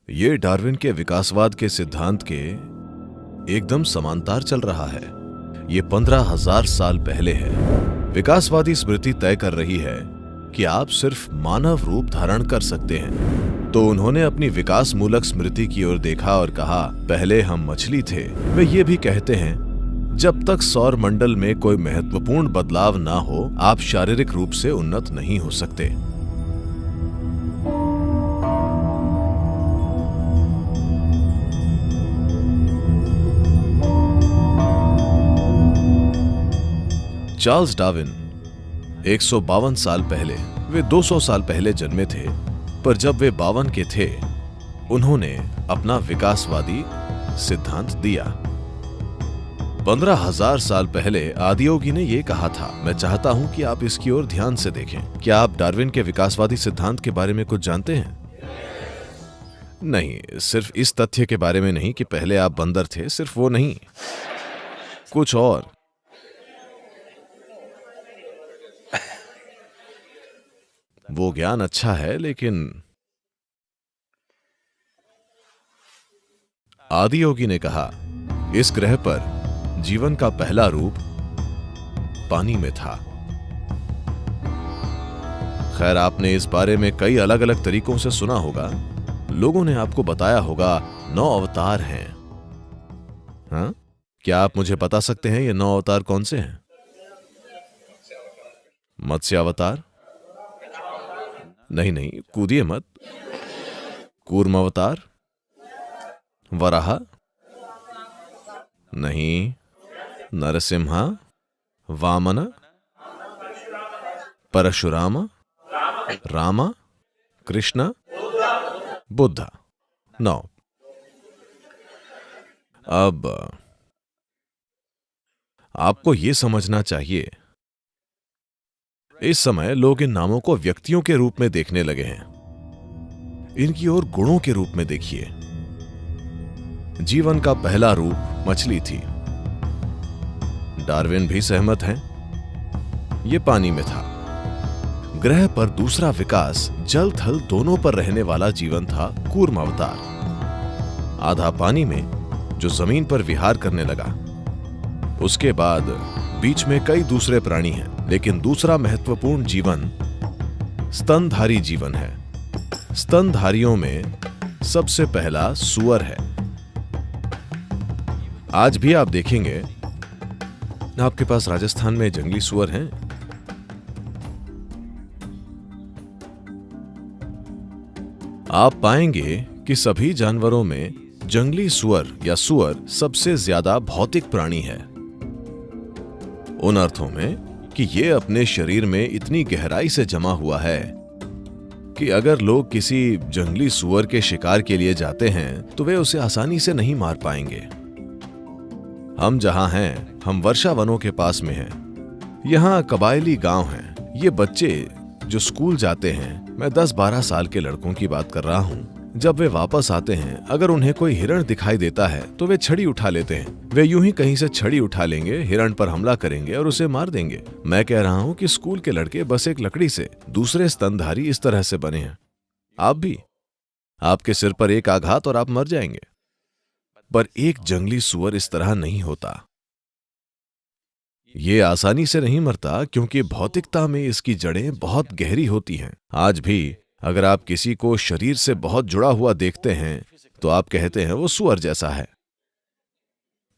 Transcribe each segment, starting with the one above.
ये डार्विन के विकासवाद के सिद्धांत के एकदम समांतर चल रहा है। ये 15,000 साल पहले है। विकासवादी स्मृति तय कर रही है कि आप सिर्फ मानव रूप धारण कर सकते हैं। तो उन्होंने अपनी विकास मूलक स्मृति की ओर देखा और कहा, पहले हम मछली थे। वे ये भी कहते हैं, जब तक सौर मंडल में कोई महत्वपूर्ण बदलाव ना हो, आप शारीरिक रूप से उन्नत नहीं हो सकते। चार्ल्स डार्विन 152 साल पहले, वे 200 साल पहले जन्मे थे, पर जब वे 52 के थे, उन्होंने अपना विकासवादी सिद्धांत दिया। 15,000 साल पहले आदियोगी ने यह कहा था। मैं चाहता हूं कि आप इसकी ओर ध्यान से देखें। क्या आप डार्विन के विकासवादी सिद्धांत के बारे में कुछ जानते हैं? नहीं, सिर्फ इस तथ्य के बारे में नहीं कि पहले आप बंदर थे, सिर्फ वो नहीं, कुछ और। वो ज्ञान अच्छा है, लेकिन आदियोगी ने कहा, इस ग्रह पर जीवन का पहला रूप पानी में था। खैर, आपने इस बारे में कई अलग अलग तरीकों से सुना होगा। लोगों ने आपको बताया होगा 9 अवतार हैं। हाँ? क्या आप मुझे बता सकते हैं ये 9 अवतार कौन से हैं? मत्स्य अवतार? नहीं, कूदिए मत। कूर्म अवतार? वराह? नहीं। नरसिम्हा? वामन? परशुराम? रामा? कृष्ण? बुद्ध? 9। अब आपको यह समझना चाहिए, इस समय लोग इन नामों को व्यक्तियों के रूप में देखने लगे हैं। इनकी ओर गुणों के रूप में देखिए। जीवन का पहला रूप मछली थी। डार्विन भी सहमत हैं, यह पानी में था। ग्रह पर दूसरा विकास जल थल दोनों पर रहने वाला जीवन था, कूर्म अवतार। आधा पानी में, जो जमीन पर विहार करने लगा। उसके बाद बीच में कई दूसरे प्राणी हैं, लेकिन दूसरा महत्वपूर्ण जीवन स्तनधारी जीवन है। स्तनधारियों में सबसे पहला सुअर है। आज भी आप देखेंगे, आपके पास राजस्थान में जंगली सुअर हैं। आप पाएंगे कि सभी जानवरों में जंगली सुअर या सुअर सबसे ज्यादा भौतिक प्राणी है। उन अर्थों में कि यह अपने शरीर में इतनी गहराई से जमा हुआ है कि अगर लोग किसी जंगली सुअर के शिकार के लिए जाते हैं तो वे उसे आसानी से नहीं मार पाएंगे। हम जहां हैं, हम वर्षा वनों के पास में हैं। यहां कबायली गांव हैं। ये बच्चे जो स्कूल जाते हैं, मैं 10-12 साल के लड़कों की बात कर रहा हूं, जब वे वापस आते हैं, अगर उन्हें कोई हिरण दिखाई देता है तो वे छड़ी उठा लेते हैं। वे यूं ही कहीं से छड़ी उठा लेंगे, हिरण पर हमला करेंगे और उसे मार देंगे। मैं कह रहा हूं कि स्कूल के लड़के बस एक लकड़ी से, दूसरे स्तनधारी इस तरह से बने हैं। आप भी, आपके सिर पर एक आघात और आप मर जाएंगे। पर एक जंगली सुअर इस तरह नहीं होता। ये आसानी से नहीं मरता, क्योंकि भौतिकता में इसकी जड़ें बहुत गहरी होती हैं। आज भी अगर आप किसी को शरीर से बहुत जुड़ा हुआ देखते हैं तो आप कहते हैं वो सुअर जैसा है,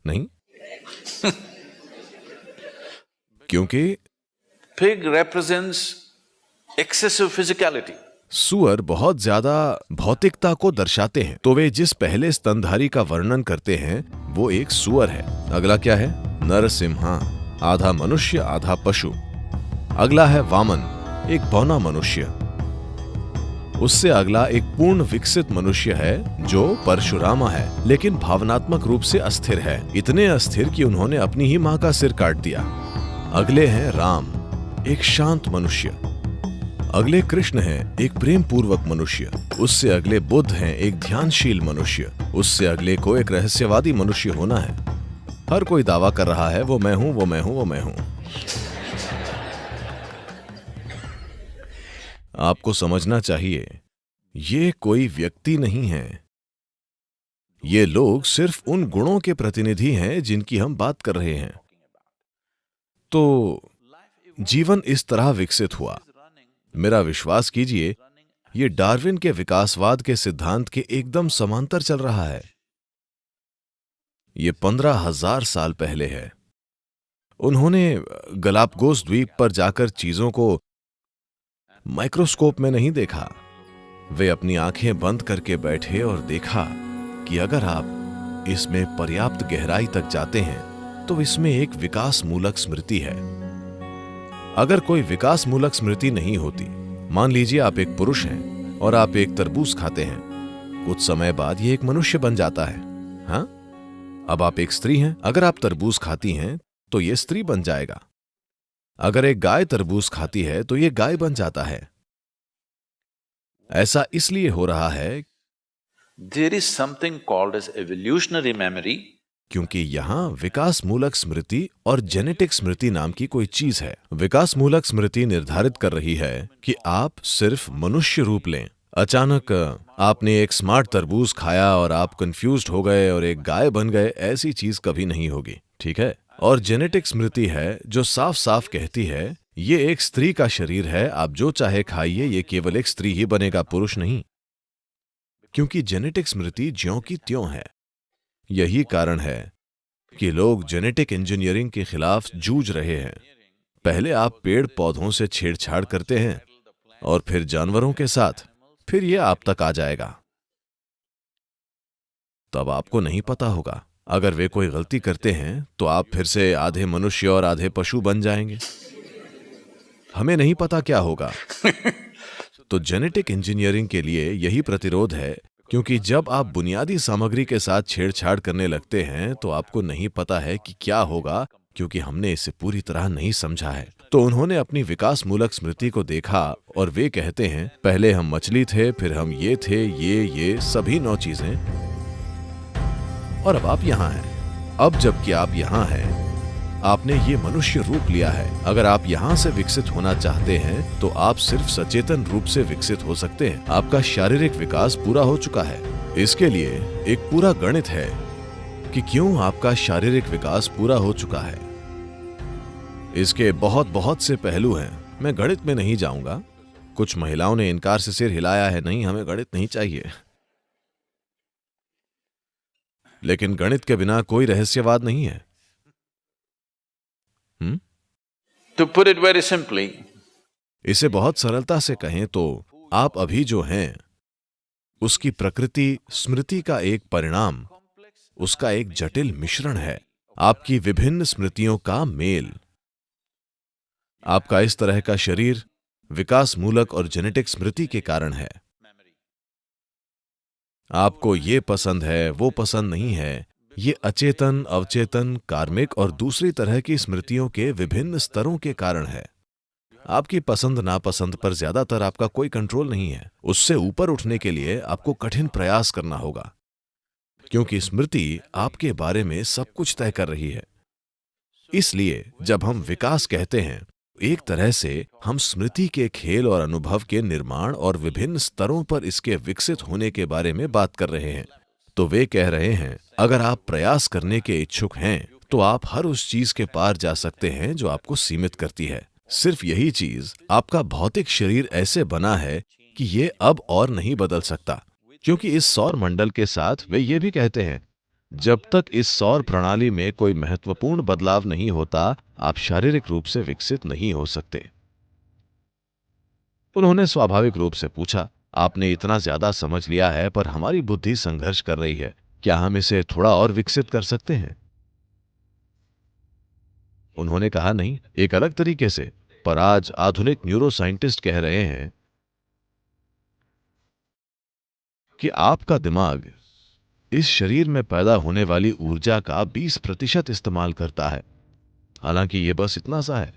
नहीं? क्योंकि Pig represents excessive physicality. सुअर बहुत ज्यादा भौतिकता को दर्शाते हैं। तो वे जिस पहले स्तनधारी का वर्णन करते हैं वो एक सुअर है। अगला क्या है? नरसिम्हा, आधा मनुष्य आधा पशु। अगला है वामन, एक बौना मनुष्य। उससे अगला एक पूर्ण विकसित मनुष्य है जो परशुरामा है, लेकिन भावनात्मक रूप से अस्थिर है। इतने अस्थिर कि उन्होंने अपनी ही मां का सिर काट दिया। अगले हैं राम, एक शांत मनुष्य। अगले कृष्ण हैं, एक प्रेम पूर्वक मनुष्य। उससे अगले बुद्ध हैं, एक ध्यानशील मनुष्य। उससे अगले को एक रहस्यवादी मनुष्य होना है। हर कोई दावा कर रहा है वो मैं हूं, वो मैं हूं, वो मैं हूं। आपको समझना चाहिए, ये कोई व्यक्ति नहीं है, ये लोग सिर्फ उन गुणों के प्रतिनिधि हैं जिनकी हम बात कर रहे हैं। तो जीवन इस तरह विकसित हुआ। मेरा विश्वास कीजिए, ये डार्विन के विकासवाद के सिद्धांत के एकदम समांतर चल रहा है। ये 15,000 साल पहले है। उन्होंने गलापागोस द्वीप पर जाकर चीजों को माइक्रोस्कोप में नहीं देखा। वे अपनी आंखें बंद करके बैठे और देखा कि अगर आप इसमें पर्याप्त गहराई तक जाते हैं तो इसमें एक विकासमूलक स्मृति है। अगर कोई विकासमूलक स्मृति नहीं होती, मान लीजिए आप एक पुरुष हैं और आप एक तरबूज खाते हैं, कुछ समय बाद ये एक मनुष्य बन जाता है। हाँ, अब आप एक स्त्री हैं, अगर आप तरबूज खाती हैं तो ये स्त्री बन जाएगा। अगर एक गाय तरबूज खाती है तो ये गाय बन जाता है। ऐसा इसलिए हो रहा है There is something called as evolutionary memory. क्योंकि यहां विकासमूलक स्मृति और जेनेटिक स्मृति नाम की कोई चीज है। विकासमूलक स्मृति निर्धारित कर रही है कि आप सिर्फ मनुष्य रूप लें। अचानक आपने एक स्मार्ट तरबूज खाया और आप कंफ्यूज्ड हो गए और एक गाय बन गए, ऐसी चीज कभी नहीं होगी, ठीक है। और जेनेटिक स्मृति है जो साफ साफ कहती है ये एक स्त्री का शरीर है, आप जो चाहे खाइए, ये केवल एक स्त्री ही बनेगा, पुरुष नहीं। क्योंकि जेनेटिक स्मृति ज्यों की त्यों है। यही कारण है कि लोग जेनेटिक इंजीनियरिंग के खिलाफ जूझ रहे हैं। पहले आप पेड़ पौधों से छेड़छाड़ करते हैं और फिर जानवरों के साथ, फिर ये आप तक आ जाएगा। तब आपको नहीं पता होगा, अगर वे कोई गलती करते हैं तो आप फिर से आधे मनुष्य और आधे पशु बन जाएंगे। हमें नहीं पता क्या होगा। तो जेनेटिक इंजीनियरिंग के लिए यही प्रतिरोध है, क्योंकि जब आप बुनियादी सामग्री के साथ छेड़छाड़ करने लगते हैं तो आपको नहीं पता है कि क्या होगा, क्योंकि हमने इसे पूरी तरह नहीं समझा है। तो उन्होंने अपनी विकासमूलक स्मृति को देखा और वे कहते हैं पहले हम मछली थे, फिर हम ये थे, ये सभी 9 चीजें, और अब आप यहां हैं। अब जबकि आप यहां हैं, आपने ये मनुष्य रूप लिया है। अगर आप यहां से विकसित होना चाहते हैं तो आप सिर्फ सचेतन रूप से विकसित हो सकते हैं। आपका शारीरिक विकास पूरा हो चुका है। इसके लिए एक पूरा गणित है कि क्यों आपका शारीरिक विकास पूरा हो चुका है। इसके बहुत बहुत से पहलू हैं, मैं गणित में नहीं जाऊंगा। कुछ महिलाओं ने इनकार से सिर हिलाया है, नहीं, हमें गणित नहीं चाहिए। लेकिन गणित के बिना कोई रहस्यवाद नहीं है। To put it very simply, इसे बहुत सरलता से कहें तो आप अभी जो हैं उसकी प्रकृति स्मृति का एक परिणाम, उसका एक जटिल मिश्रण है। आपकी विभिन्न स्मृतियों का मेल। आपका इस तरह का शरीर विकासमूलक और जेनेटिक स्मृति के कारण है। आपको ये पसंद है, वो पसंद नहीं है, ये अचेतन, अवचेतन, कार्मिक और दूसरी तरह की स्मृतियों के विभिन्न स्तरों के कारण है। आपकी पसंद नापसंद पर ज्यादातर आपका कोई कंट्रोल नहीं है। उससे ऊपर उठने के लिए आपको कठिन प्रयास करना होगा, क्योंकि स्मृति आपके बारे में सब कुछ तय कर रही है। इसलिए जब हम विकास कहते हैं, एक तरह से हम स्मृति के खेल और अनुभव के निर्माण और विभिन्न स्तरों पर इसके विकसित होने के बारे में बात कर रहे हैं। तो वे कह रहे हैं, अगर आप प्रयास करने के इच्छुक हैं तो आप हर उस चीज के पार जा सकते हैं जो आपको सीमित करती है। सिर्फ यही चीज, आपका भौतिक शरीर ऐसे बना है कि ये अब और नहीं बदल सकता, क्योंकि इस सौर मंडल के साथ वे ये भी कहते हैं, जब तक इस सौर प्रणाली में कोई महत्वपूर्ण बदलाव नहीं होता, आप शारीरिक रूप से विकसित नहीं हो सकते। उन्होंने स्वाभाविक रूप से पूछा, आपने इतना ज्यादा समझ लिया है पर हमारी बुद्धि संघर्ष कर रही है, क्या हम इसे थोड़ा और विकसित कर सकते हैं? उन्होंने कहा, नहीं, एक अलग तरीके से। पर आज आधुनिक न्यूरोसाइंटिस्ट कह रहे हैं कि आपका दिमाग इस शरीर में पैदा होने वाली ऊर्जा का 20% इस्तेमाल करता है। हालांकि यह बस इतना सा है।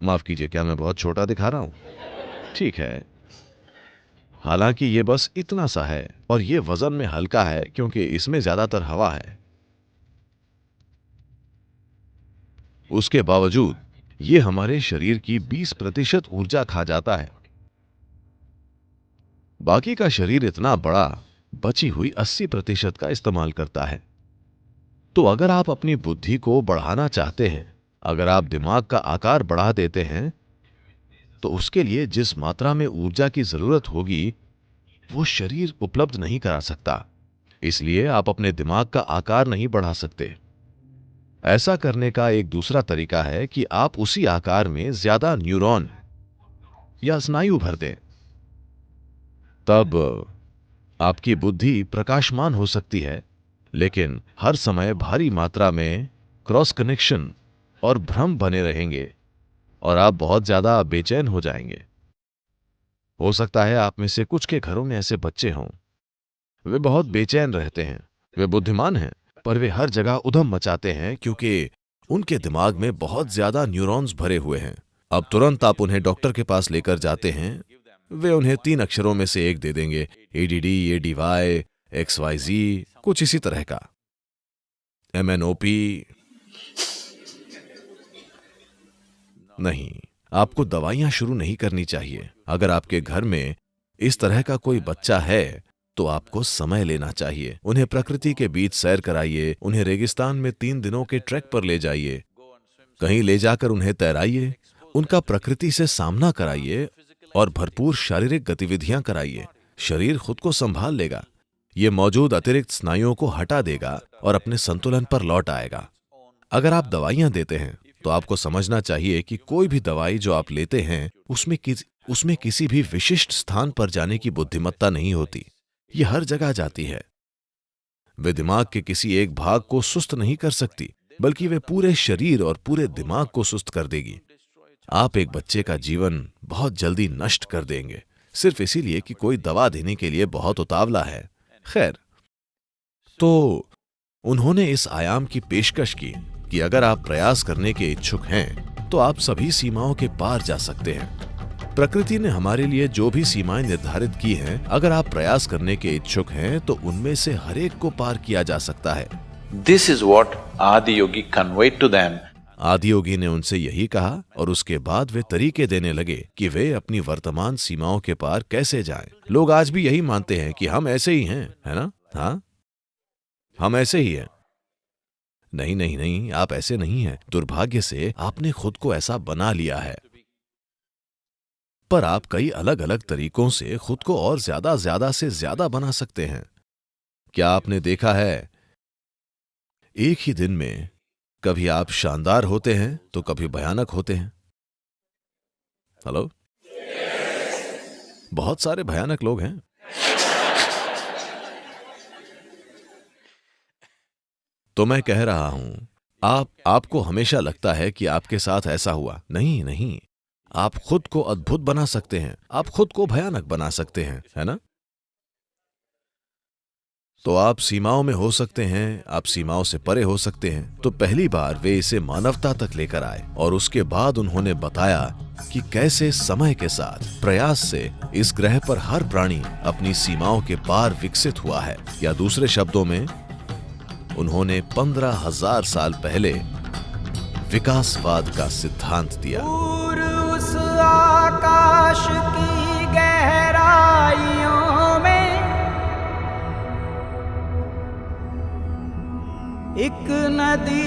माफ कीजिए, क्या मैं बहुत छोटा दिखा रहा हूं? ठीक है, हालांकि ये बस इतना सा है और ये वजन में हल्का है क्योंकि इसमें ज्यादातर हवा है। उसके बावजूद ये हमारे शरीर की 20% ऊर्जा खा जाता है। बाकी का शरीर इतना बड़ा बची हुई 80% का इस्तेमाल करता है। तो अगर आप अपनी बुद्धि को बढ़ाना चाहते हैं, अगर आप दिमाग का आकार बढ़ा देते हैं, तो उसके लिए जिस मात्रा में ऊर्जा की जरूरत होगी वो शरीर उपलब्ध नहीं करा सकता। इसलिए आप अपने दिमाग का आकार नहीं बढ़ा सकते। ऐसा करने का एक दूसरा तरीका है कि आप उसी आकार में ज्यादा न्यूरॉन या स्नायु भर दें। तब आपकी बुद्धि प्रकाशमान हो सकती है, लेकिन हर समय भारी मात्रा में क्रॉस कनेक्शन और भ्रम बने रहेंगे और आप बहुत ज्यादा बेचैन हो जाएंगे। हो सकता है आप में से कुछ के घरों में ऐसे बच्चे हों। वे बहुत बेचैन रहते हैं, वे बुद्धिमान हैं, पर वे हर जगह उधम मचाते हैं क्योंकि उनके दिमाग में बहुत ज्यादा न्यूरॉन्स भरे हुए हैं। अब तुरंत आप उन्हें डॉक्टर के पास लेकर जाते हैं, वे उन्हें 3 अक्षरों में से एक दे देंगे, ADD, ADY, XYZ, कुछ इसी तरह का, MNOP। नहीं, आपको दवाइयां शुरू नहीं करनी चाहिए। अगर आपके घर में इस तरह का कोई बच्चा है तो आपको समय लेना चाहिए। उन्हें प्रकृति के बीच सैर कराइए, उन्हें रेगिस्तान में 3 दिनों के ट्रैक पर ले जाइए, कहीं ले जाकर उन्हें तैराइए, उनका प्रकृति से सामना कराइए और भरपूर शारीरिक गतिविधियां कराइए। शरीर खुद को संभाल लेगा, ये मौजूद अतिरिक्त स्नायुओं को हटा देगा और अपने संतुलन पर लौट आएगा। अगर आप दवाइयां देते हैं तो आपको समझना चाहिए कि कोई भी दवाई जो आप लेते हैं उसमें किसी भी विशिष्ट स्थान पर जाने की बुद्धिमत्ता नहीं होती। ये हर जगह जाती है। वे दिमाग के किसी एक भाग को सुस्त नहीं कर सकती, बल्कि वे पूरे शरीर और पूरे दिमाग को सुस्त कर देगी। आप एक बच्चे का जीवन बहुत जल्दी नष्ट कर देंगे, सिर्फ इसीलिए कि कोई दवा देने के लिए बहुत उतावला है। खैर, तो उन्होंने इस आयाम की पेशकश की कि अगर आप प्रयास करने के इच्छुक हैं तो आप सभी सीमाओं के पार जा सकते हैं। प्रकृति ने हमारे लिए जो भी सीमाएं निर्धारित की हैं, अगर आप प्रयास करने के इच्छुक हैं तो उनमें से हर एक को पार किया जा सकता है। This is what Adiyogi conveyed to them. Adiyogi ने उनसे यही कहा और उसके बाद वे तरीके देने लगे कि वे अपनी वर्तमान सीमाओं के पार कैसे जाएं। लोग आज भी यही मानते हैं कि हम ऐसे ही हैं, है ना? हाँ, हम ऐसे ही हैं। नहीं नहीं नहीं, आप ऐसे नहीं हैं। दुर्भाग्य से आपने खुद को ऐसा बना लिया है। पर आप कई अलग अलग तरीकों से खुद को और ज्यादा से ज्यादा बना सकते हैं। क्या आपने देखा है, एक ही दिन में कभी आप शानदार होते हैं तो कभी भयानक होते हैं। हेलो, बहुत सारे भयानक लोग हैं। तो मैं कह रहा हूं, आपको हमेशा लगता है कि आपके साथ ऐसा हुआ। नहीं नहीं, आप खुद को अद्भुत बना सकते हैं, आप खुद को भयानक बना सकते हैं, है ना? तो आप सीमाओं में हो सकते हैं, आप सीमाओं से परे हो सकते हैं। तो पहली बार वे इसे मानवता तक लेकर आए और उसके बाद उन्होंने बताया कि कैसे समय के साथ प्रयास से इस ग्रह पर हर प्राणी अपनी सीमाओं के पार विकसित हुआ है। या दूसरे शब्दों में, उन्होंने 15,000 साल पहले विकासवाद का सिद्धांत दिया। उस आकाश की गहराइयों में एक नदी